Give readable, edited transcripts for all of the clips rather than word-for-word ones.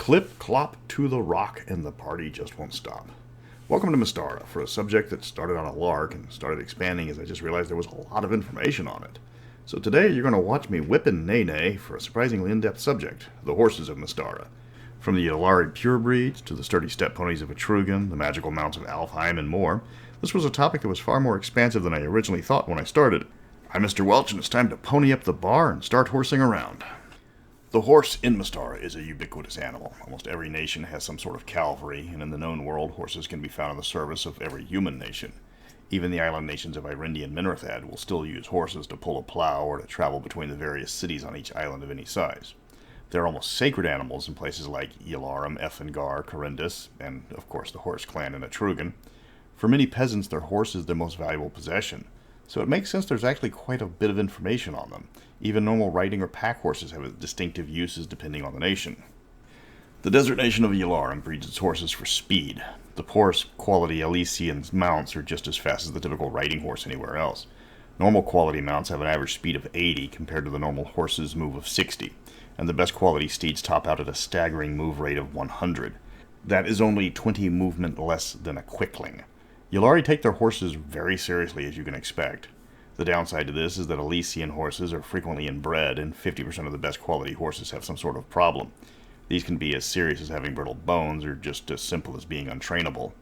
Clip clop to the rock and the party just won't stop. Welcome to Mystara for a subject that started on a lark and started expanding as I just realized there was a lot of information on it. So today you're going to watch me whip and neigh for a surprisingly in-depth subject, the horses of Mystara. From the Ylari purebreeds to the sturdy steppe ponies of Ethengarian, the magical mounts of Alfheim, and more, this was a topic that was far more expansive than I originally thought when I started. I'm Mr. Welch and it's time to pony up the bar and start horsing around. The horse in Mystara is a ubiquitous animal. Almost every nation has some sort of cavalry, and in the known world, horses can be found in the service of every human nation. Even the island nations of Irindi and Minrathad will still use horses to pull a plow or to travel between the various cities on each island of any size. They're almost sacred animals in places like Ylari, Ethengarian, Corundan, and of course the horse clan in Ethengarian. For many peasants, their horse is their most valuable possession, so it makes sense there's actually quite a bit of information on them. Even normal riding or pack horses have distinctive uses depending on the nation. The desert nation of Ylari breeds its horses for speed. The poorest quality Elysian mounts are just as fast as the typical riding horse anywhere else. Normal quality mounts have an average speed of 80 compared to the normal horse's move of 60, and the best quality steeds top out at a staggering move rate of 100. That is only 20 movement less than a quickling. Ylari take their horses very seriously, as you can expect. The downside to this is that Elysian horses are frequently inbred, and 50% of the best quality horses have some sort of problem. These can be as serious as having brittle bones, or just as simple as being untrainable.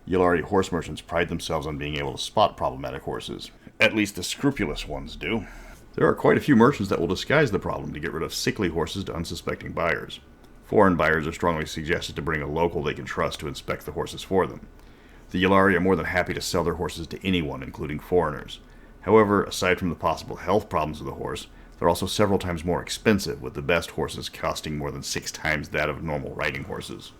Ylari horse merchants pride themselves on being able to spot problematic horses. At least the scrupulous ones do. There are quite a few merchants that will disguise the problem to get rid of sickly horses to unsuspecting buyers. Foreign buyers are strongly suggested to bring a local they can trust to inspect the horses for them. The Ylari are more than happy to sell their horses to anyone, including foreigners. However, aside from the possible health problems of the horse, they're also several times more expensive, with the best horses costing more than 6 times that of normal riding horses.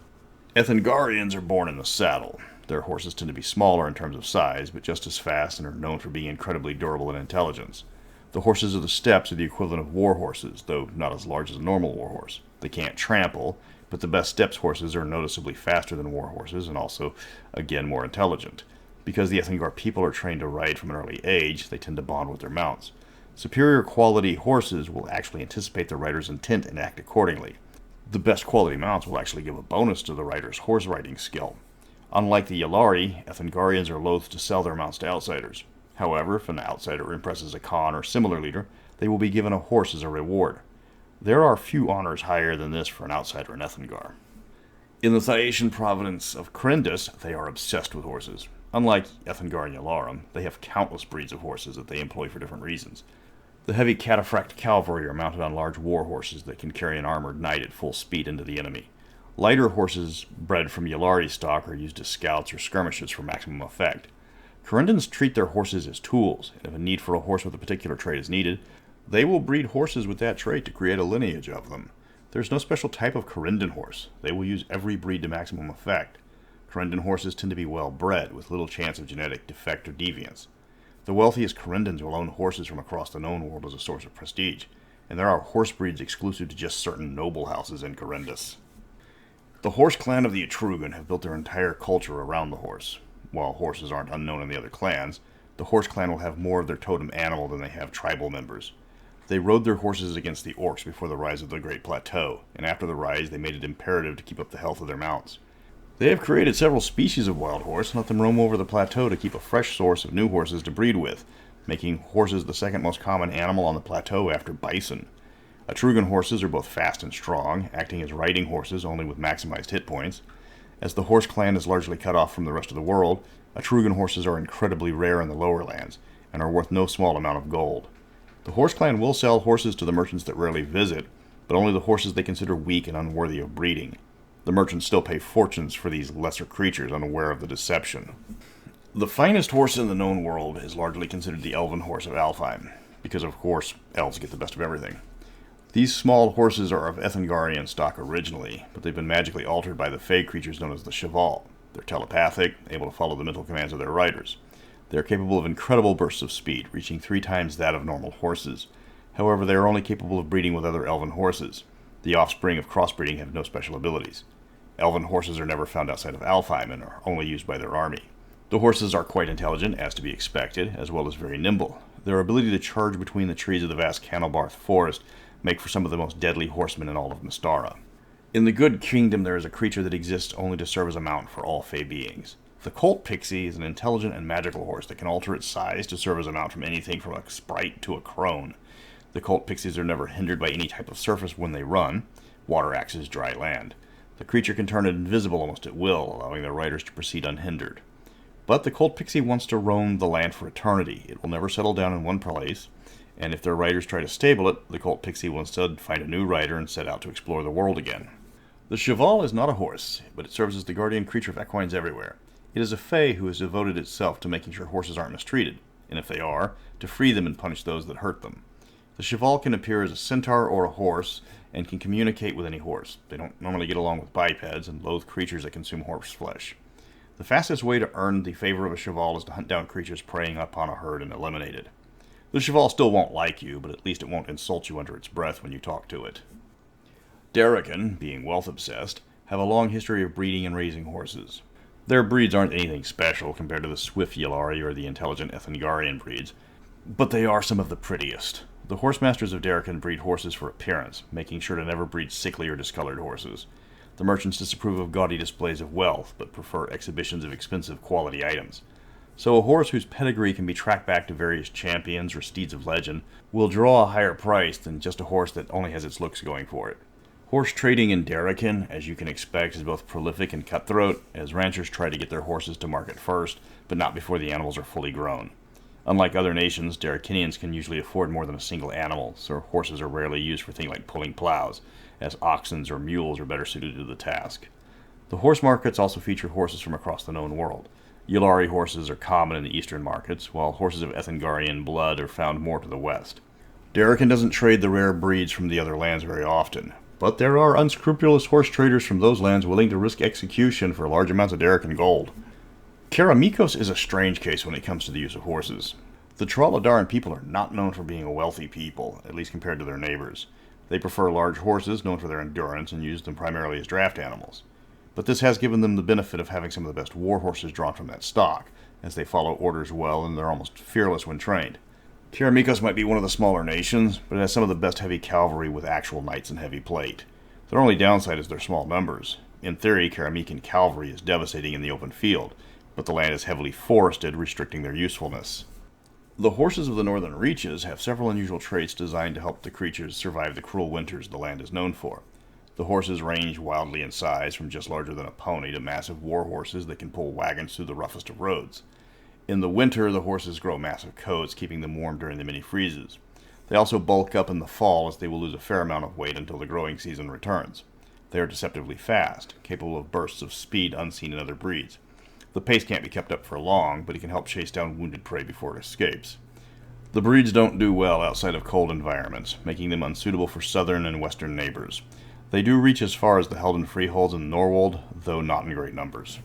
Ethengarians are born in the saddle. Their horses tend to be smaller in terms of size, but just as fast and are known for being incredibly durable in intelligence. The horses of the steppes are the equivalent of war horses, though not as large as a normal war horse. They can't trample, but the best steppes horses are noticeably faster than war horses and also, again, more intelligent. Because the Ethengarian people are trained to ride from an early age, they tend to bond with their mounts. Superior quality horses will actually anticipate the rider's intent and act accordingly. The best quality mounts will actually give a bonus to the rider's horse riding skill. Unlike the Ylari, Ethengarians are loath to sell their mounts to outsiders. However, if an outsider impresses a Khan or similar leader, they will be given a horse as a reward. There are few honors higher than this for an outsider in Ethengarian. In the Thyatian province of Corundan, they are obsessed with horses. Unlike Ethengarian and Ylari, they have countless breeds of horses that they employ for different reasons. The heavy cataphract cavalry are mounted on large war horses that can carry an armored knight at full speed into the enemy. Lighter horses bred from Ylari stock are used as scouts or skirmishers for maximum effect. Corundans treat their horses as tools, and if a need for a horse with a particular trait is needed, they will breed horses with that trait to create a lineage of them. There's no special type of Corundan horse. They will use every breed to maximum effect. Corundan horses tend to be well bred, with little chance of genetic defect or deviance. The wealthiest Corundans will own horses from across the known world as a source of prestige, and there are horse breeds exclusive to just certain noble houses in Corundan. The horse clan of the Ethengarian have built their entire culture around the horse. While horses aren't unknown in the other clans, the horse clan will have more of their totem animal than they have tribal members. They rode their horses against the orcs before the rise of the Great Plateau, and after the rise they made it imperative to keep up the health of their mounts. They have created several species of wild horse and let them roam over the plateau to keep a fresh source of new horses to breed with, making horses the second most common animal on the plateau after bison. Ethengarian horses are both fast and strong, acting as riding horses only with maximized hit points. As the horse clan is largely cut off from the rest of the world, Ethengarian horses are incredibly rare in the lower lands and are worth no small amount of gold. The horse clan will sell horses to the merchants that rarely visit, but only the horses they consider weak and unworthy of breeding. The merchants still pay fortunes for these lesser creatures, unaware of the deception. The finest horse in the known world is largely considered the elven horse of Alfheim, because of course elves get the best of everything. These small horses are of Ethengarian stock originally, but they've been magically altered by the fey creatures known as the Chevalier. They're telepathic, able to follow the mental commands of their riders. They are capable of incredible bursts of speed, reaching 3 times that of normal horses. However, they are only capable of breeding with other elven horses. The offspring of crossbreeding have no special abilities. Elven horses are never found outside of Alfheim and are only used by their army. The horses are quite intelligent, as to be expected, as well as very nimble. Their ability to charge between the trees of the vast Canalbarth forest make for some of the most deadly horsemen in all of Mystara. In the Good Kingdom, there is a creature that exists only to serve as a mount for all fey beings. The Colt Pixie is an intelligent and magical horse that can alter its size to serve as a mount from anything from a sprite to a crone. The Colt Pixies are never hindered by any type of surface when they run. Water acts as dry land. The creature can turn invisible almost at will, allowing their riders to proceed unhindered. But the Colt Pixie wants to roam the land for eternity. It will never settle down in one place, and if their riders try to stable it, the Colt Pixie will instead find a new rider and set out to explore the world again. The Chevalier is not a horse, but it serves as the guardian creature of equines everywhere. It is a fey who has devoted itself to making sure horses aren't mistreated, and if they are, to free them and punish those that hurt them. The Chevalier can appear as a centaur or a horse, and can communicate with any horse. They don't normally get along with bipeds, and loathe creatures that consume horse flesh. The fastest way to earn the favor of a Chevalier is to hunt down creatures preying upon a herd and eliminate it. The Chevalier still won't like you, but at least it won't insult you under its breath when you talk to it. Derricken, being wealth-obsessed, have a long history of breeding and raising horses. Their breeds aren't anything special compared to the swift Ylari or the intelligent Ethengarian breeds, but they are some of the prettiest. The horsemasters of Derricken breed horses for appearance, making sure to never breed sickly or discolored horses. The merchants disapprove of gaudy displays of wealth, but prefer exhibitions of expensive quality items. So a horse whose pedigree can be tracked back to various champions or steeds of legend will draw a higher price than just a horse that only has its looks going for it. Horse trading in Derricken, as you can expect, is both prolific and cutthroat, as ranchers try to get their horses to market first, but not before the animals are fully grown. Unlike other nations, Derrickenians can usually afford more than a single animal, so horses are rarely used for things like pulling plows, as oxen or mules are better suited to the task. The horse markets also feature horses from across the known world. Ylari horses are common in the eastern markets, while horses of Ethengarian blood are found more to the west. Derricken doesn't trade the rare breeds from the other lands very often, but there are unscrupulous horse traders from those lands willing to risk execution for large amounts of Derricken gold. Karameikan is a strange case when it comes to the use of horses. The Trolladaran people are not known for being a wealthy people, at least compared to their neighbors. They prefer large horses, known for their endurance, and use them primarily as draft animals. But this has given them the benefit of having some of the best war horses drawn from that stock, as they follow orders well and they're almost fearless when trained. Karameikan might be one of the smaller nations, but it has some of the best heavy cavalry with actual knights and heavy plate. Their only downside is their small numbers. In theory, Karameikan cavalry is devastating in the open field, but the land is heavily forested, restricting their usefulness. The horses of the northern reaches have several unusual traits designed to help the creatures survive the cruel winters the land is known for. The horses range wildly in size, from just larger than a pony to massive war horses that can pull wagons through the roughest of roads. In the winter, the horses grow massive coats, keeping them warm during the many freezes. They also bulk up in the fall, as they will lose a fair amount of weight until the growing season returns. They are deceptively fast, capable of bursts of speed unseen in other breeds. The pace can't be kept up for long, but it can help chase down wounded prey before it escapes. The breeds don't do well outside of cold environments, making them unsuitable for southern and western neighbors. They do reach as far as the Helden freeholds in Norwold, though not in great numbers.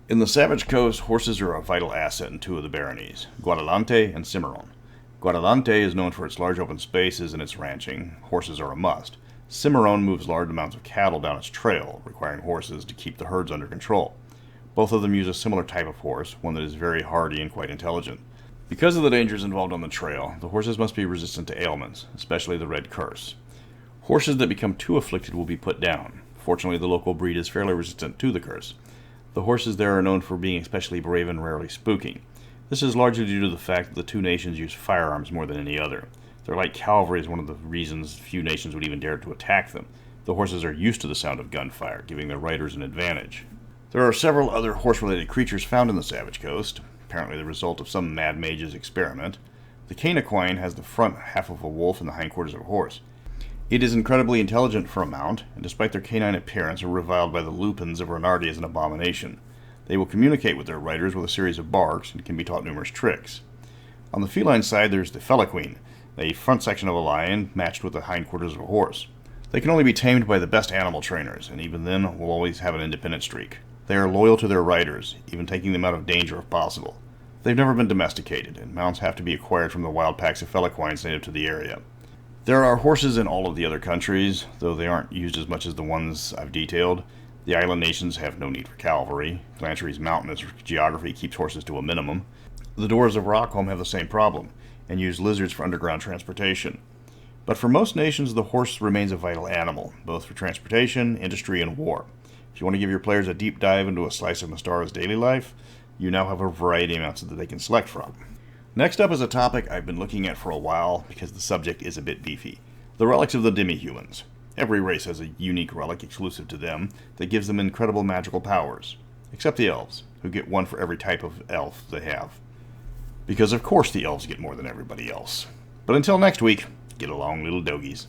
In the Savage Coast, horses are a vital asset in two of the baronies, Guadalante and Cimarron. Guadalante is known for its large open spaces and its ranching. Horses are a must. Cimarron moves large amounts of cattle down its trail, requiring horses to keep the herds under control. Both of them use a similar type of horse, one that is very hardy and quite intelligent. Because of the dangers involved on the trail, the horses must be resistant to ailments, especially the red curse. Horses that become too afflicted will be put down. Fortunately, the local breed is fairly resistant to the curse. The horses there are known for being especially brave and rarely spooky. This is largely due to the fact that the two nations use firearms more than any other. Their light cavalry is one of the reasons few nations would even dare to attack them. The horses are used to the sound of gunfire, giving their riders an advantage. There are several other horse-related creatures found in the Savage Coast, apparently the result of some mad mage's experiment. The cane equine has the front half of a wolf and the hindquarters of a horse. It is incredibly intelligent for a mount, and despite their canine appearance, are reviled by the lupins of Renardi as an abomination. They will communicate with their riders with a series of barks and can be taught numerous tricks. On the feline side, there's the feliquine, a front section of a lion matched with the hindquarters of a horse. They can only be tamed by the best animal trainers, and even then will always have an independent streak. They are loyal to their riders, even taking them out of danger if possible. They've never been domesticated, and mounts have to be acquired from the wild packs of feliquines native to the area. There are horses in all of the other countries, though they aren't used as much as the ones I've detailed. The island nations have no need for cavalry. Glanchery's mountainous geography keeps horses to a minimum. The Dwarves of Rockholm have the same problem, and use lizards for underground transportation. But for most nations, the horse remains a vital animal, both for transportation, industry, and war. If you want to give your players a deep dive into a slice of Mystara's daily life, you now have a variety of mounts that they can select from. Next up is a topic I've been looking at for a while because the subject is a bit beefy. The relics of the demi-humans. Every race has a unique relic exclusive to them that gives them incredible magical powers. Except the elves, who get one for every type of elf they have. Because of course the elves get more than everybody else. But until next week, get along, little dogies.